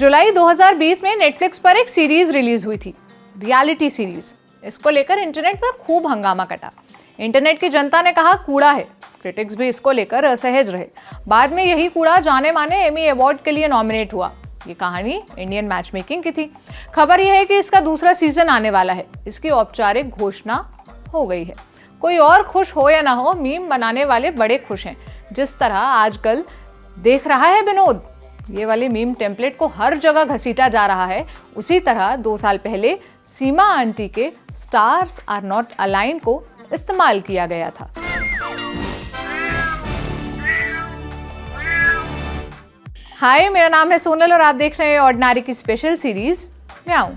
जुलाई 2020 में नेटफ्लिक्स पर एक सीरीज रिलीज हुई थी, रियलिटी सीरीज। इसको लेकर इंटरनेट पर खूब हंगामा कटा। इंटरनेट की जनता ने कहा कूड़ा है, क्रिटिक्स भी इसको लेकर असहज रहे। बाद में यही कूड़ा जाने माने एमी अवार्ड के लिए नॉमिनेट हुआ। ये कहानी इंडियन मैच मेकिंग की थी। खबर यह है कि इसका दूसरा सीजन आने वाला है। इसकी औपचारिक घोषणा हो गई है। कोई और खुश हो या ना हो, मीम बनाने वाले बड़े खुश हैं। जिस तरह आजकल देख रहा है विनोद, ये वाले मीम टेम्पलेट को हर जगह घसीटा जा रहा है, उसी तरह 2 साल पहले सीमा आंटी के स्टार्स आर नॉट अलाइन को इस्तेमाल किया गया था। हाय, मेरा नाम है सोनल और आप देख रहे हैं ऑर्डिनरी की स्पेशल सीरीज म्याऊं।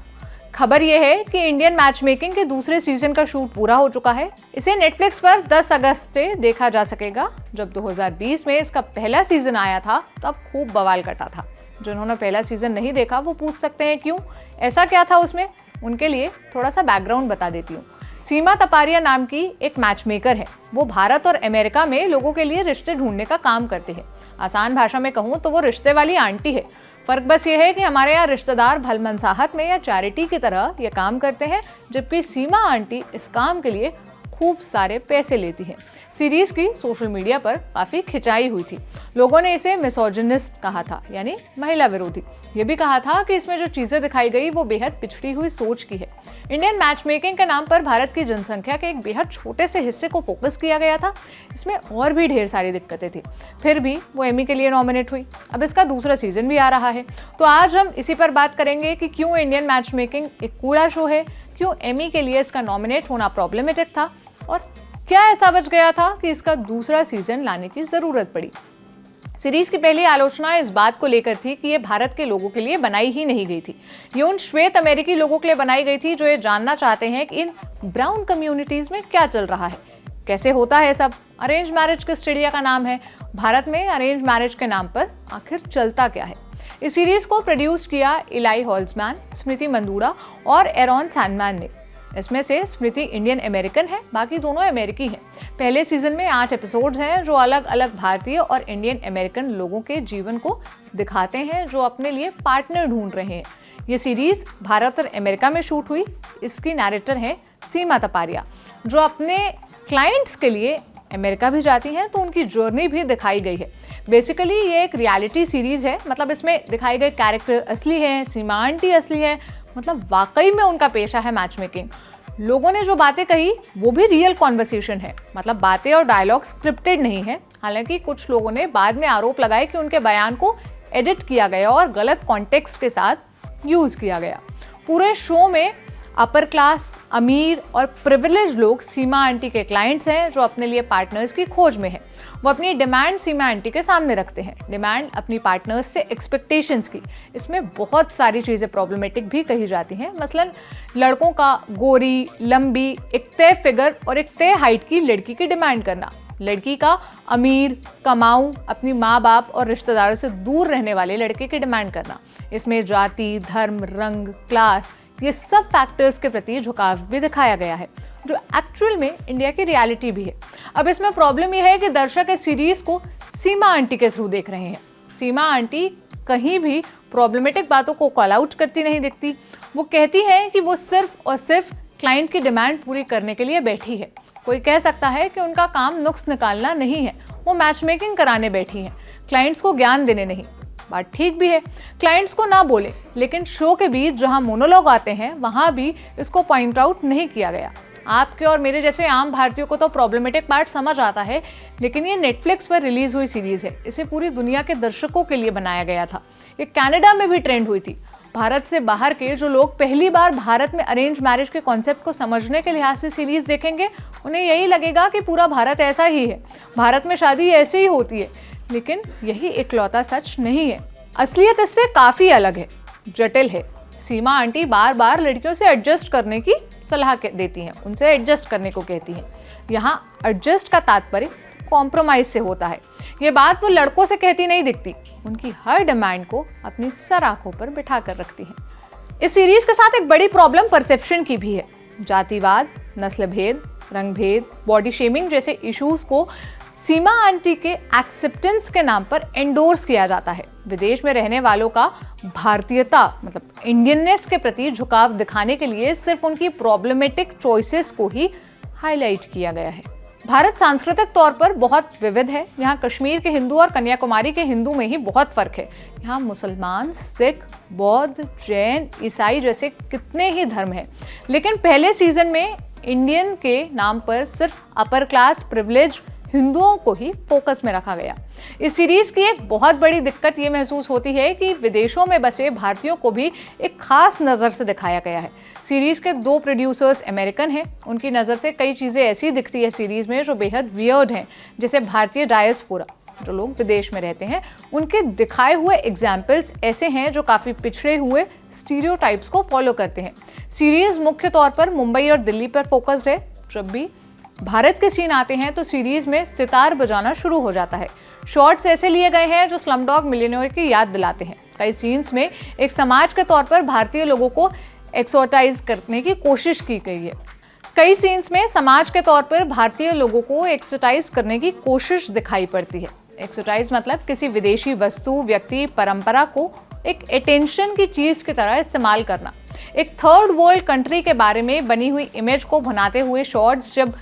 खबर यह है कि इंडियन मैच मेकिंग के दूसरे सीजन का शूट पूरा हो चुका है। इसे नेटफ्लिक्स पर 10 अगस्त से देखा जा सकेगा। जब 2020 में इसका पहला सीजन आया था तब खूब बवाल कटा था। जिन्होंने पहला सीजन नहीं देखा वो पूछ सकते हैं क्यों, ऐसा क्या था उसमें। उनके लिए थोड़ा सा बैकग्राउंड बता देती हूँ। सीमा तपारिया नाम की एक मैच मेकर है। वो भारत और अमेरिका में लोगों के लिए रिश्ते ढूंढने का काम करते हैं। आसान भाषा में कहूँ तो वो रिश्ते वाली आंटी है। फर्क बस ये है कि हमारे यहाँ रिश्तेदार भलमनसाहत में या चैरिटी की तरह ये काम करते हैं, जबकि सीमा आंटी इस काम के लिए खूब सारे पैसे लेती हैं। सीरीज की सोशल मीडिया पर काफ़ी खिंचाई हुई थी। लोगों ने इसे मिसोजिनिस्ट कहा था, यानी महिला विरोधी। ये भी कहा था कि इसमें जो चीज़ें दिखाई गई वो बेहद पिछड़ी हुई सोच की है। इंडियन मैच मेकिंग के नाम पर भारत की जनसंख्या के एक बेहद छोटे से हिस्से को फोकस किया गया था। इसमें और भी ढेर सारी दिक्कतें थी, फिर भी वो एमी के लिए नॉमिनेट हुई। अब इसका दूसरा सीजन भी आ रहा है, तो आज हम इसी पर बात करेंगे कि क्यों इंडियन मैच मेकिंग एक कूड़ा शो है, क्यों एमी के लिए इसका नॉमिनेट होना प्रॉब्लमेटिक था और क्या ऐसा बच गया था कि इसका दूसरा सीजन लाने की जरूरत पड़ी। सीरीज की पहली आलोचना इस बात को लेकर थी कि ये भारत के लोगों के लिए बनाई ही नहीं गई थी। ये उन श्वेत अमेरिकी लोगों के लिए बनाई गई थी जो ये जानना चाहते हैं कि इन ब्राउन कम्युनिटीज में क्या चल रहा है, कैसे होता है सब। अरेंज मैरिज किस चिड़िया का नाम है, भारत में अरेंज मैरिज के नाम पर आखिर चलता क्या है। इस सीरीज को प्रोड्यूस किया इलाई हॉल्समैन, स्मृति मंदूरा और एरॉन सैंडमैन ने। इसमें से स्मृति इंडियन अमेरिकन है, बाकी दोनों अमेरिकी हैं। पहले सीजन में 8 एपिसोड्स हैं जो अलग अलग भारतीय और इंडियन अमेरिकन लोगों के जीवन को दिखाते हैं जो अपने लिए पार्टनर ढूंढ रहे हैं। ये सीरीज भारत और अमेरिका में शूट हुई। इसकी नैरेटर है सीमा तपारिया, जो अपने क्लाइंट्स के लिए अमेरिका भी जाती हैं, तो उनकी जर्नी भी दिखाई गई है। बेसिकली ये एक रियलिटी सीरीज है, मतलब इसमें दिखाए गए कैरेक्टर असली हैं, सीमा आंटी असली है, मतलब वाकई में उनका पेशा है मैच मेकिंग। लोगों ने जो बातें कही वो भी रियल कॉन्वर्सेशन है, मतलब बातें और डायलॉग स्क्रिप्टेड नहीं है। हालांकि कुछ लोगों ने बाद में आरोप लगाए कि उनके बयान को एडिट किया गया और गलत कॉन्टेक्स्ट के साथ यूज किया गया। पूरे शो में अपर क्लास, अमीर और प्रिविलेज लोग सीमा आंटी के क्लाइंट्स हैं जो अपने लिए पार्टनर्स की खोज में हैं। वो अपनी डिमांड सीमा आंटी के सामने रखते हैं, डिमांड अपनी पार्टनर्स से एक्सपेक्टेशंस की। इसमें बहुत सारी चीज़ें प्रॉब्लमेटिक भी कही जाती हैं, मसलन लड़कों का गोरी, लंबी, एक तय फिगर और एक तय हाइट की लड़की की डिमांड करना, लड़की का अमीर, कमाऊं, अपनी माँ बाप और रिश्तेदारों से दूर रहने वाले लड़के की डिमांड करना। इसमें जाति, धर्म, रंग, क्लास, ये सब फैक्टर्स के प्रति झुकाव भी दिखाया गया है, जो एक्चुअल में इंडिया की रियलिटी भी है। अब इसमें प्रॉब्लम यह है कि दर्शक इस सीरीज को सीमा आंटी के थ्रू देख रहे हैं। सीमा आंटी कहीं भी प्रॉब्लमेटिक बातों को कॉल आउट करती नहीं दिखती। वो कहती हैं कि वो सिर्फ और सिर्फ क्लाइंट की डिमांड पूरी करने के लिए बैठी है। कोई कह सकता है कि उनका काम नुक्स निकालना नहीं है, वो मैच मेकिंग कराने बैठी हैं, क्लाइंट्स को ज्ञान देने नहीं। बात ठीक भी है, क्लाइंट्स को ना बोले, लेकिन शो के बीच जहां मोनोलॉग आते हैं वहां भी इसको पॉइंट आउट नहीं किया गया। आपके और मेरे जैसे आम भारतीयों को तो प्रॉब्लमेटिक पार्ट समझ आता है, लेकिन ये नेटफ्लिक्स पर रिलीज हुई सीरीज है। इसे पूरी दुनिया के दर्शकों के लिए बनाया गया था। ये कनाडा में भी ट्रेंड हुई थी। भारत से बाहर के जो लोग पहली बार भारत में अरेंज मैरिज के कॉन्सेप्ट को समझने के लिहाज से सीरीज देखेंगे, उन्हें यही लगेगा कि पूरा भारत ऐसा ही है, भारत में शादी ऐसे ही होती है। लेकिन यही इकलौता सच नहीं है। असलियत इससे काफ़ी अलग है, जटिल है। सीमा आंटी बार बार लड़कियों से एडजस्ट करने की सलाह देती हैं, उनसे एडजस्ट करने को कहती हैं। यहाँ एडजस्ट का तात्पर्य कॉम्प्रोमाइज से होता है। ये बात वो लड़कों से कहती नहीं दिखती, उनकी हर डिमांड को अपनी सर आंखों पर बिठा कर रखती हैं। इस सीरीज के साथ एक बड़ी प्रॉब्लम परसेप्शन की भी है। जातिवाद, नस्ल भेद, रंग भेद, बॉडी शेमिंग जैसे इश्यूज को सीमा आंटी के एक्सेप्टेंस के नाम पर एंडोर्स किया जाता है। विदेश में रहने वालों का भारतीयता मतलब इंडियननेस के प्रति झुकाव दिखाने के लिए सिर्फ उनकी प्रॉब्लमेटिक चॉइसेस को ही हाईलाइट किया गया है। भारत सांस्कृतिक तौर पर बहुत विविध है। यहाँ कश्मीर के हिंदू और कन्याकुमारी के हिंदू में ही बहुत फर्क है। यहाँ मुसलमान, सिख, बौद्ध, जैन, ईसाई जैसे कितने ही धर्म हैं। लेकिन पहले सीजन में इंडियन के नाम पर सिर्फ अपर क्लास प्रिविलेज हिंदुओं को ही फोकस में रखा गया। इस सीरीज की एक बहुत बड़ी दिक्कत ये महसूस होती है कि विदेशों में बसे भारतीयों को भी एक खास नज़र से दिखाया गया है। सीरीज के 2 प्रोड्यूसर्स अमेरिकन हैं। उनकी नज़र से कई चीज़ें ऐसी दिखती है सीरीज में जो बेहद वियर्ड हैं, जैसे भारतीय डायस्पोरा जो लोग विदेश में रहते हैं, उनके दिखाए हुए एग्जाम्पल्स ऐसे हैं जो काफ़ी पिछड़े हुए स्टीरियोटाइप्स को फॉलो करते हैं। सीरीज मुख्य तौर पर मुंबई और दिल्ली पर फोकस्ड है। जब भी भारत के सीन आते हैं तो सीरीज में सितार बजाना शुरू हो जाता है। शॉट्स ऐसे लिए गए हैं जो स्लमडॉग मिलियनेयर की याद दिलाते हैं। कई सीन्स में एक समाज के तौर पर भारतीय लोगों को एक्सोटाइज करने की कोशिश की गई है। कई सीन्स में समाज के तौर पर भारतीय लोगों को एक्सोटाइज करने की कोशिश दिखाई पड़ती है। एक्सोटाइज मतलब किसी विदेशी वस्तु, व्यक्ति, परंपरा को एक अटेंशन की चीज़ की तरह इस्तेमाल करना। एक थर्ड वर्ल्ड कंट्री के बारे में बनी हुई इमेज को बनाते हुए शॉट्स जब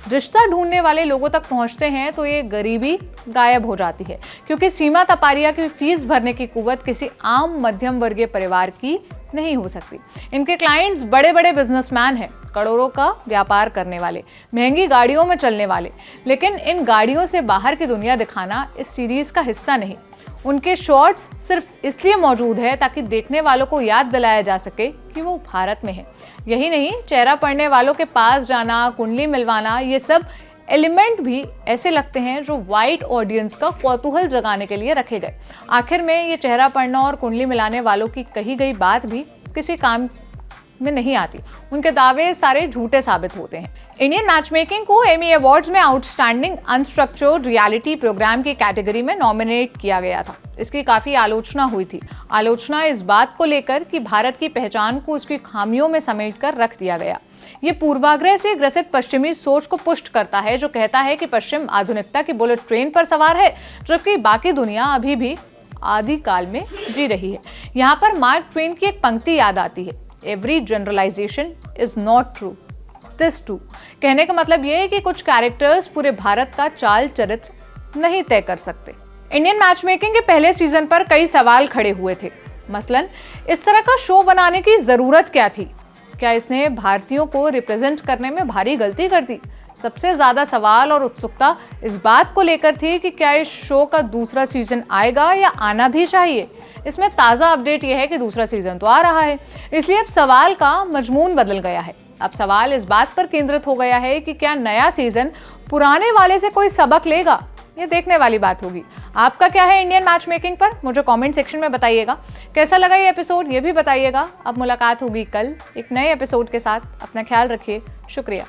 रिश्ता ढूंढने वाले लोगों तक पहुंचते हैं तो ये गरीबी गायब हो जाती है, क्योंकि सीमा तपारिया की फीस भरने की कुव्वत किसी आम मध्यम वर्गीय परिवार की नहीं हो सकती। इनके क्लाइंट्स बड़े बड़े बिजनेसमैन हैं, करोड़ों का व्यापार करने वाले, महंगी गाड़ियों में चलने वाले। लेकिन इन गाड़ियों से बाहर की दुनिया दिखाना इस सीरीज का हिस्सा नहीं। उनके शॉट्स सिर्फ इसलिए मौजूद है ताकि देखने वालों को याद दिलाया जा सके कि वो भारत में है। यही नहीं, चेहरा पड़ने वालों के पास जाना, कुंडली मिलवाना, ये सब एलिमेंट भी ऐसे लगते हैं जो वाइट ऑडियंस का कौतूहल जगाने के लिए रखे गए। आखिर में ये चेहरा पड़ना और कुंडली मिलाने वालों की कही गई बात भी किसी काम में नहीं आती। उनके दावे सारे झूठे साबित होते हैं। इंडियन मैचमेकिंग को एमी अवार्ड्स में आउटस्टैंडिंग अनस्ट्रक्चर्ड रियलिटी प्रोग्राम की कैटेगरी में नॉमिनेट किया गया था। इसकी काफ़ी आलोचना हुई थी। आलोचना इस बात को लेकर कि भारत की पहचान को उसकी खामियों में समेटकर रख दिया गया। ये पूर्वाग्रह से ग्रसित पश्चिमी सोच को पुष्ट करता है जो कहता है कि पश्चिम आधुनिकता की बुलेट ट्रेन पर सवार है, जबकि बाकी दुनिया अभी भी आदिकाल में जी रही है। यहाँ पर मार्क ट्वेन की एक पंक्ति याद आती है, every generalisation is not true, this too. कहने का मतलब यह है कि कुछ कैरेक्टर्स पूरे भारत का चाल चरित्र नहीं तय कर सकते। इंडियन मैचमेकिंग के पहले सीजन पर कई सवाल खड़े हुए थे। मसलन, इस तरह का शो बनाने की जरूरत क्या थी? क्या इसने भारतीयों को रिप्रेजेंट करने में भारी गलती कर दी? सबसे ज्यादा सवाल और उत्सुकता इस बात को लेकर थी कि क्या इस शो का दूसरा सीजन आएगा या आना भी चाहिए। इसमें ताज़ा अपडेट यह है कि दूसरा सीजन तो आ रहा है, इसलिए अब सवाल का मजमून बदल गया है। अब सवाल इस बात पर केंद्रित हो गया है कि क्या नया सीजन पुराने वाले से कोई सबक लेगा? ये देखने वाली बात होगी। आपका क्या है इंडियन मैचमेकिंग पर? मुझे कमेंट सेक्शन में बताइएगा। कैसा लगा ये एपिसोड ये भी बताइएगा। अब मुलाकात होगी कल एक नए एपिसोड के साथ। अपना ख्याल रखिए। शुक्रिया।